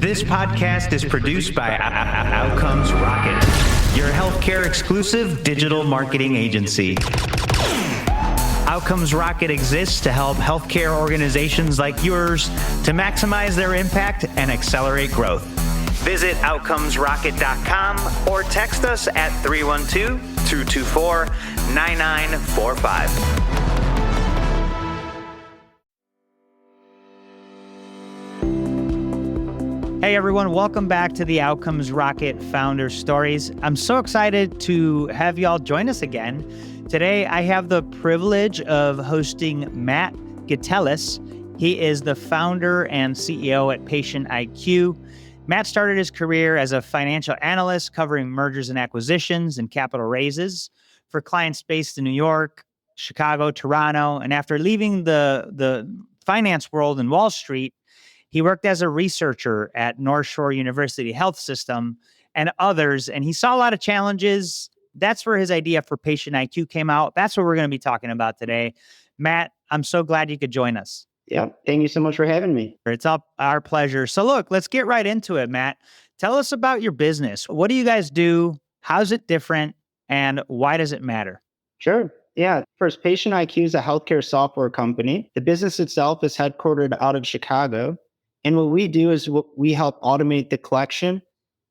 This podcast is produced by Outcomes Rocket, your healthcare exclusive digital marketing agency. Outcomes Rocket exists to help healthcare organizations like yours to maximize their impact and accelerate growth. Visit outcomesrocket.com or text us at 312-224-9945. Hey everyone, welcome back to the Outcomes Rocket Founder Stories. I'm so excited to have y'all join us again. Today, I have the privilege of hosting Matt Gitelis. He is the founder and CEO at PatientIQ. Matt started his career as a financial analyst covering mergers and acquisitions and capital raises for clients based in New York, Chicago, Toronto. And after leaving the finance world in Wall Street, he worked as a researcher at North Shore University Health System and others, and he saw a lot of challenges. That's where his idea for PatientIQ came out. That's what we're going to be talking about today. Matt, I'm so glad you could join us. Yeah, thank you so much for having me. It's our pleasure. So look, let's get right into it, Matt. Tell us about your business. What do you guys do? How's it different? And why does it matter? Sure. Yeah. First, PatientIQ is a healthcare software company. The business itself is headquartered out of Chicago. And what we do is we help automate the collection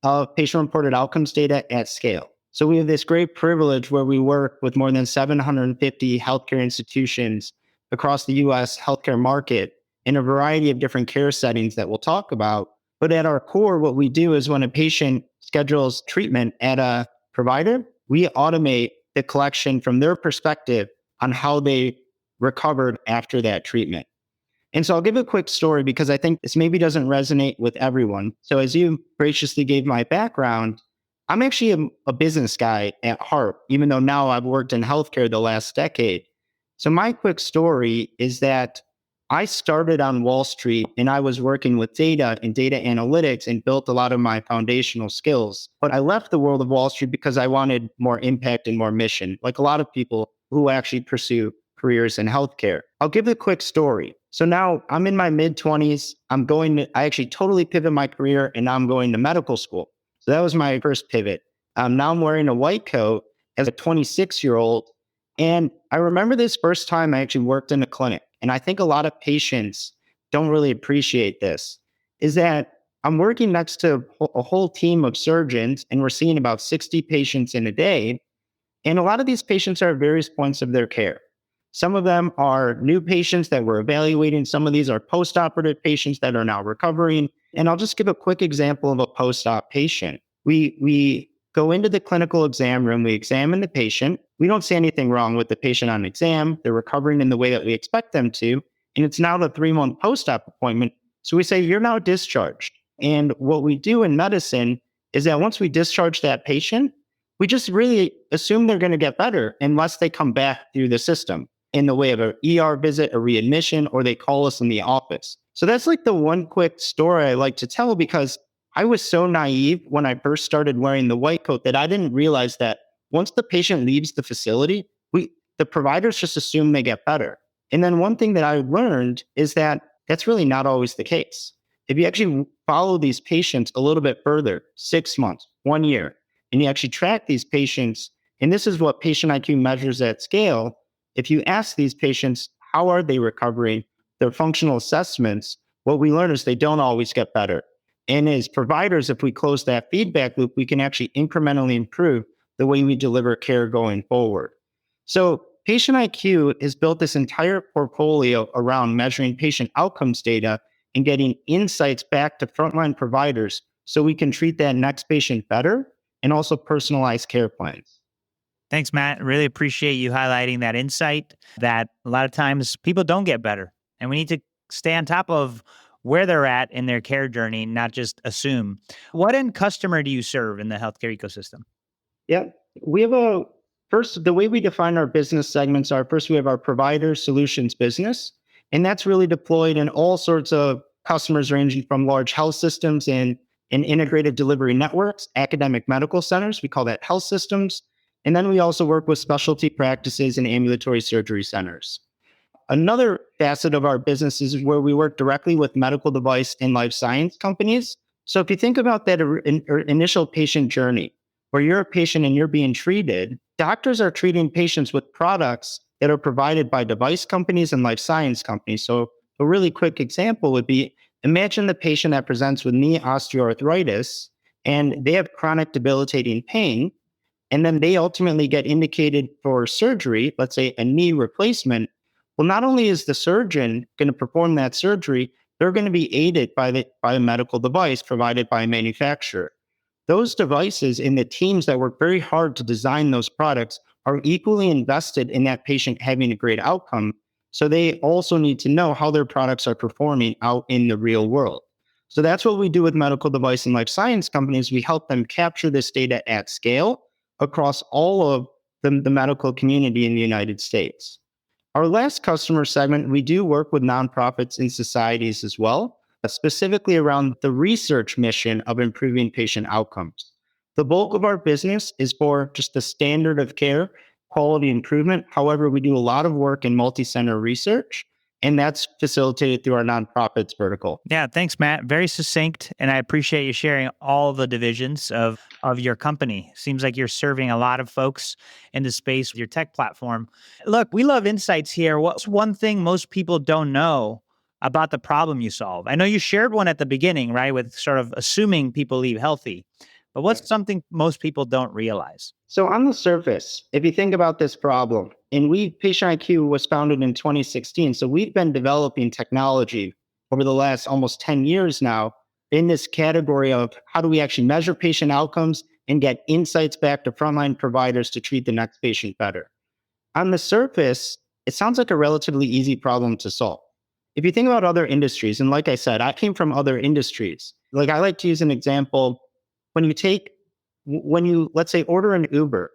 of patient-reported outcomes data at scale. So we have this great privilege where we work with more than 750 healthcare institutions across the U.S. healthcare market in a variety of different care settings that we'll talk about. But at our core, what we do is when a patient schedules treatment at a provider, we automate the collection from their perspective on how they recovered after that treatment. And so I'll give a quick story because I think this maybe doesn't resonate with everyone. So as you graciously gave my background, I'm actually a business guy at heart, even though now I've worked in healthcare the last decade. So my quick story is that I started on Wall Street and I was working with data and data analytics and built a lot of my foundational skills. But I left the world of Wall Street because I wanted more impact and more mission, like a lot of people who actually pursue careers in healthcare. I'll give a quick story. So now I'm in my mid-20s. I actually totally pivot my career and now I'm going to medical school. So that was my first pivot. Now I'm wearing a white coat as a 26-year-old. And I remember this first time I actually worked in a clinic. And I think a lot of patients don't really appreciate this, is that I'm working next to a whole team of surgeons and we're seeing about 60 patients in a day. And a lot of these patients are at various points of their care. Some of them are new patients that we're evaluating. Some of these are post-operative patients that are now recovering. And I'll just give a quick example of a post-op patient. We go into the clinical exam room, we examine the patient. We don't see anything wrong with the patient on exam. They're recovering in the way that we expect them to. And it's now the 3-month post-op appointment. So we say, you're now discharged. And what we do in medicine is that once we discharge that patient, we just really assume they're going to get better unless they come back through the system in the way of an ER visit, a readmission, or they call us in the office. So that's like the one quick story I like to tell because I was so naive when I first started wearing the white coat that I didn't realize that once the patient leaves the facility, the providers just assume they get better. And then one thing that I learned is that that's really not always the case. If you actually follow these patients a little bit further, 6 months, 1 year, and you actually track these patients, and this is what PatientIQ measures at scale. If you ask these patients, how are they recovering, their functional assessments, what we learn is they don't always get better. And as providers, if we close that feedback loop, we can actually incrementally improve the way we deliver care going forward. So PatientIQ has built this entire portfolio around measuring patient outcomes data and getting insights back to frontline providers so we can treat that next patient better and also personalize care plans. Thanks, Matt. Really appreciate you highlighting that insight that a lot of times people don't get better. And we need to stay on top of where they're at in their care journey, not just assume. What end customer do you serve in the healthcare ecosystem? Yeah, we have the way we define our business segments are first, we have our provider solutions business. And that's really deployed in all sorts of customers ranging from large health systems and integrated delivery networks, academic medical centers, we call that health systems. And then we also work with specialty practices and ambulatory surgery centers. Another facet of our business is where we work directly with medical device and life science companies. So if you think about that initial patient journey, where you're a patient and you're being treated, doctors are treating patients with products that are provided by device companies and life science companies. So a really quick example would be, imagine the patient that presents with knee osteoarthritis and they have chronic debilitating pain, and then they ultimately get indicated for surgery, let's say a knee replacement. Well, not only is the surgeon going to perform that surgery, they're going to be aided by a medical device provided by a manufacturer. Those devices and the teams that work very hard to design those products are equally invested in that patient having a great outcome. So they also need to know how their products are performing out in the real world. So that's what we do with medical device and life science companies. We help them capture this data at scale across all of the medical community in the United States. Our last customer segment, we do work with nonprofits and societies as well, specifically around the research mission of improving patient outcomes. The bulk of our business is for just the standard of care, quality improvement. However, we do a lot of work in multi-center research, and that's facilitated through our nonprofits vertical. Yeah, thanks, Matt. Very succinct, and I appreciate you sharing all the divisions of your company. Seems like you're serving a lot of folks in the space with your tech platform. Look, we love insights here. What's one thing most people don't know about the problem you solve? I know you shared one at the beginning, right, with sort of assuming people leave healthy, but what's something most people don't realize? So on the surface, if you think about this problem, and PatientIQ was founded in 2016. So we've been developing technology over the last almost 10 years now in this category of how do we actually measure patient outcomes and get insights back to frontline providers to treat the next patient better. On the surface, it sounds like a relatively easy problem to solve. If you think about other industries, and like I said, I came from other industries. Like I like to use an example when you, let's say, order an Uber,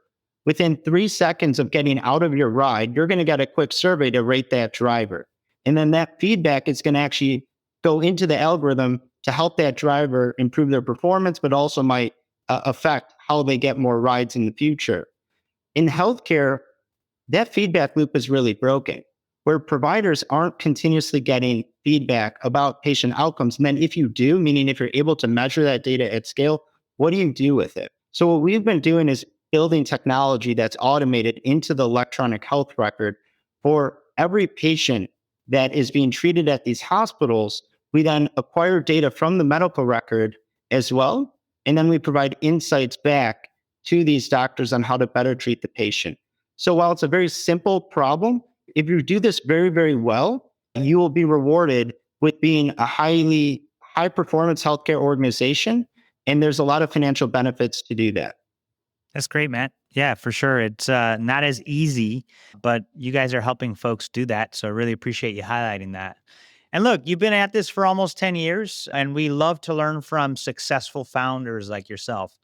within 3 seconds of getting out of your ride, you're going to get a quick survey to rate that driver. And then that feedback is going to actually go into the algorithm to help that driver improve their performance, but also might affect how they get more rides in the future. In healthcare, that feedback loop is really broken, where providers aren't continuously getting feedback about patient outcomes. And then if you do, meaning if you're able to measure that data at scale, what do you do with it? So what we've been doing is building technology that's automated into the electronic health record for every patient that is being treated at these hospitals. We then acquire data from the medical record as well. And then we provide insights back to these doctors on how to better treat the patient. So while it's a very simple problem, if you do this very, very well, you will be rewarded with being a high performance healthcare organization. And there's a lot of financial benefits to do that. That's great, Matt. Yeah, for sure. It's not as easy, but you guys are helping folks do that. So I really appreciate you highlighting that. And look, you've been at this for almost 10 years, and we love to learn from successful founders like yourself.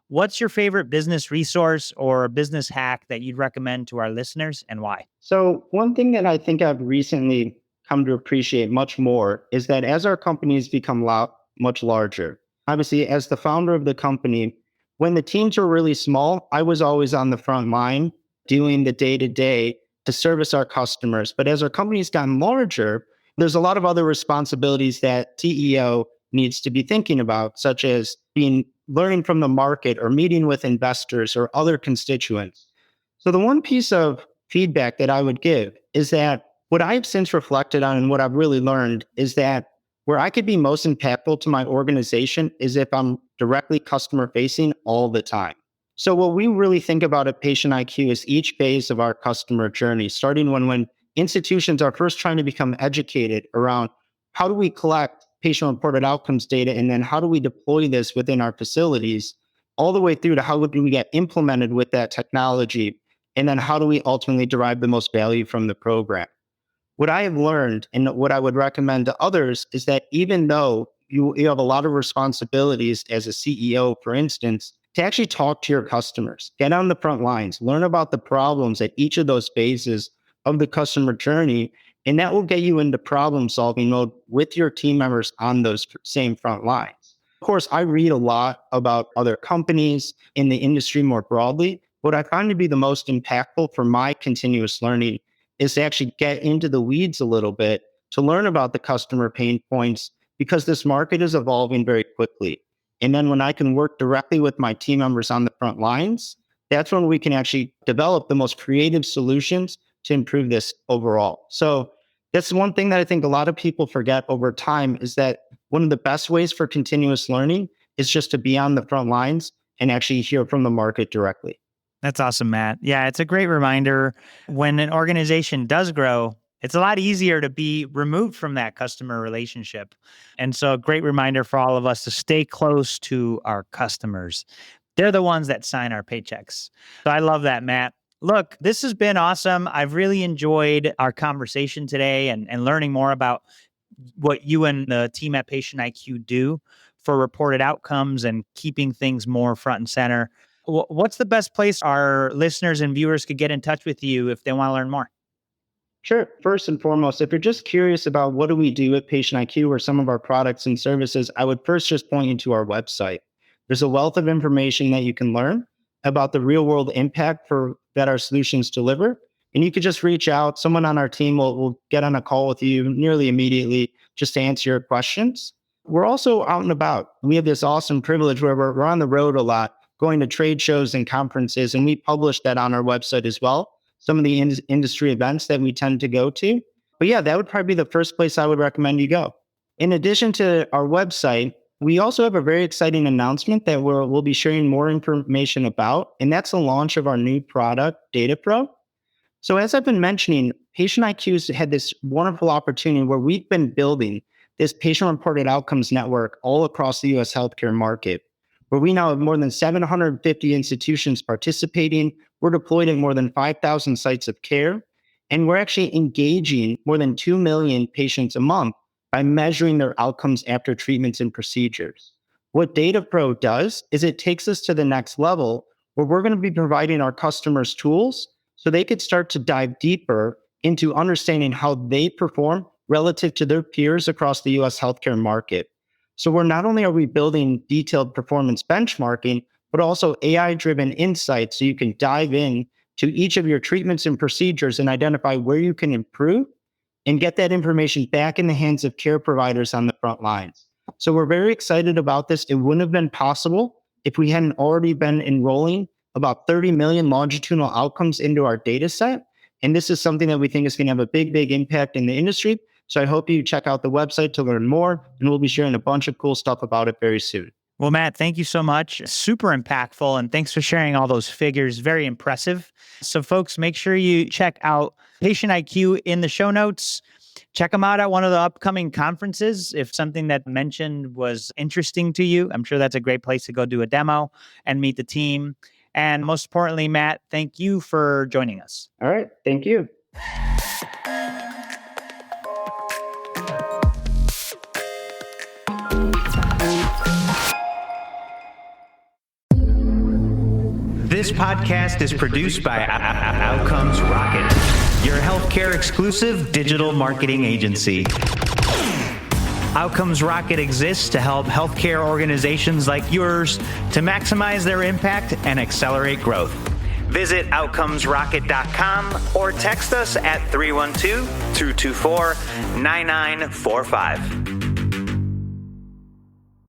What's your favorite business resource or business hack that you'd recommend to our listeners and why? So one thing that I think I've recently come to appreciate much more is that as our companies become much larger, obviously as the founder of the company, when the teams were really small, I was always on the front line doing the day to day to service our customers. But as our company's gotten larger, there's a lot of other responsibilities that CEO needs to be thinking about, such as learning from the market or meeting with investors or other constituents. So the one piece of feedback that I would give is that what I've since reflected on and what I've really learned is that where I could be most impactful to my organization is if I'm directly customer facing all the time. So what we really think about at Patient IQ is each phase of our customer journey, starting when institutions are first trying to become educated around how do we collect patient reported outcomes data, and then how do we deploy this within our facilities, all the way through to how do we get implemented with that technology, and then how do we ultimately derive the most value from the program. What I have learned and what I would recommend to others is that even though you have a lot of responsibilities as a CEO, for instance, to actually talk to your customers, get on the front lines, learn about the problems at each of those phases of the customer journey, and that will get you into problem solving mode with your team members on those same front lines. Of course, I read a lot about other companies in the industry more broadly. What I find to be the most impactful for my continuous learning is to actually get into the weeds a little bit to learn about the customer pain points because this market is evolving very quickly. And then when I can work directly with my team members on the front lines, that's when we can actually develop the most creative solutions to improve this overall. So that's one thing that I think a lot of people forget over time is that one of the best ways for continuous learning is just to be on the front lines and actually hear from the market directly. That's awesome, Matt. Yeah, it's a great reminder. When an organization does grow, it's a lot easier to be removed from that customer relationship. And so, a great reminder for all of us to stay close to our customers. They're the ones that sign our paychecks. So, I love that, Matt. Look, this has been awesome. I've really enjoyed our conversation today and learning more about what you and the team at PatientIQ do for reported outcomes and keeping things more front and center. What's the best place our listeners and viewers could get in touch with you if they want to learn more? Sure. First and foremost, if you're just curious about what do we do at PatientIQ or some of our products and services, I would first just point you to our website. There's a wealth of information that you can learn about the real world impact that our solutions deliver. And you could just reach out. Someone on our team will get on a call with you nearly immediately just to answer your questions. We're also out and about. We have this awesome privilege where we're on the road a lot, going to trade shows and conferences, and we publish that on our website as well. Some of the industry events that we tend to go to. But yeah, that would probably be the first place I would recommend you go. In addition to our website, we also have a very exciting announcement that we'll be sharing more information about, and that's the launch of our new product, DataPro. So as I've been mentioning, PatientIQ's had this wonderful opportunity where we've been building this patient-reported outcomes network all across the U.S. healthcare market, where we now have more than 750 institutions participating. We're deployed in more than 5,000 sites of care, and we're actually engaging more than 2 million patients a month by measuring their outcomes after treatments and procedures. What DataPro does is it takes us to the next level where we're going to be providing our customers tools so they could start to dive deeper into understanding how they perform relative to their peers across the US healthcare market. So not only are we building detailed performance benchmarking, but also AI-driven insights so you can dive in to each of your treatments and procedures and identify where you can improve and get that information back in the hands of care providers on the front lines. So we're very excited about this. It wouldn't have been possible if we hadn't already been enrolling about 30 million longitudinal outcomes into our data set. And this is something that we think is going to have a big, big impact in the industry. So I hope you check out the website to learn more, and we'll be sharing a bunch of cool stuff about it very soon. Well, Matt, thank you so much. Super impactful. And thanks for sharing all those figures. Very impressive. So folks, make sure you check out PatientIQ in the show notes. Check them out at one of the upcoming conferences. If something that mentioned was interesting to you, I'm sure that's a great place to go do a demo and meet the team. And most importantly, Matt, thank you for joining us. All right. Thank you. This podcast is produced by Outcomes Rocket, your healthcare exclusive digital marketing agency. Outcomes Rocket exists to help healthcare organizations like yours to maximize their impact and accelerate growth. Visit outcomesrocket.com or text us at 312-224-9945.